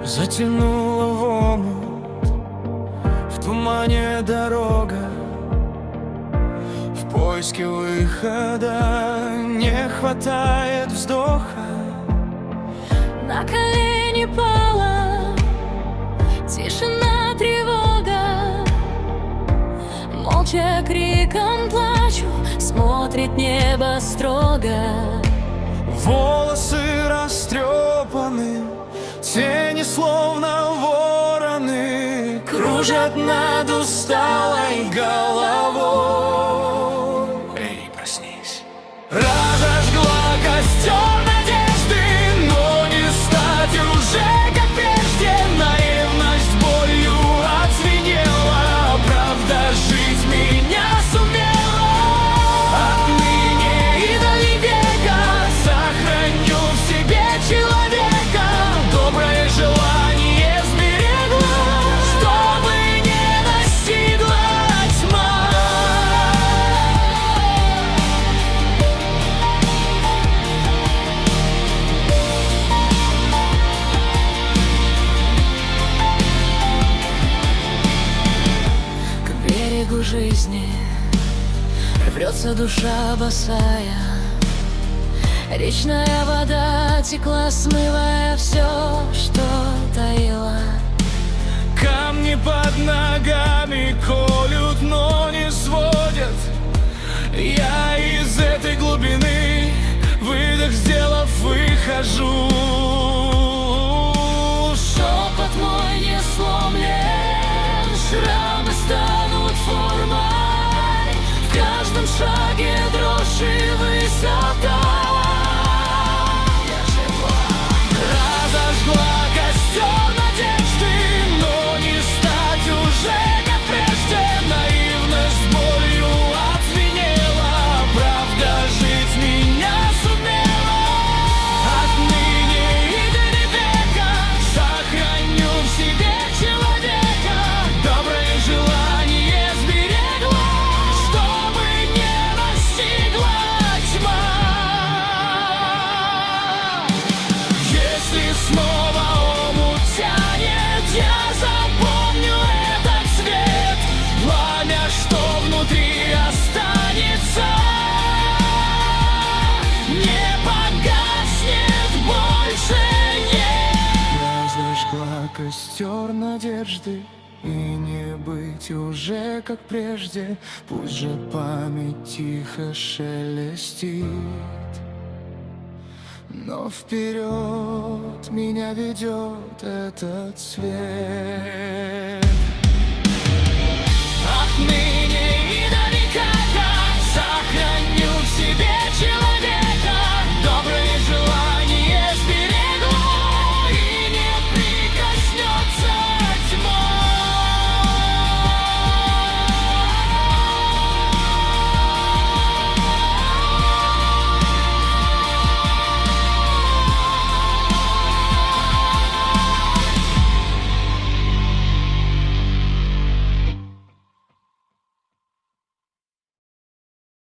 Затянула в омут, в тумане дорога, в поиске выхода не хватает вздоха. На колени пала тишина, тревога. Молча криком плачу, смотрит небо строго. Волосы растрепаны, тени словно вороны кружат над усталой головой. Эй, проснись. Разожгла костер надежды, но не стать уже как прежде. Наивность болью отзвенела, правда жить меня сумела. Отныне и до века сохраню в себе человека. Доброе желание сберегла, чтобы не настигла тьма. К берегу жизни рвется душа босая. Речная вода текла, смывая все, что таила. Камни под ногами колют, но не сводят. Я из этой глубины, выдох сделав, выхожу. Шепот мой не сломлен, шрамы станут формой. В каждом шаге дрожь и высота. Разожгла костер надежды, но не стать уже как прежде. Наивность болью отзвенела, правда жить меня сумела. Отныне и до века сохраню в себе человека. Доброе желание сберегла, чтобы не настигла тьма. Если снова омут тянет, я запомню этот цвет. Пламя, что внутри останется, не погаснет больше, нет. Разожгла костер надежды, и не быть уже как прежде. Пусть же память тихо шелестит, но вперед меня ведет этот свет. Отныне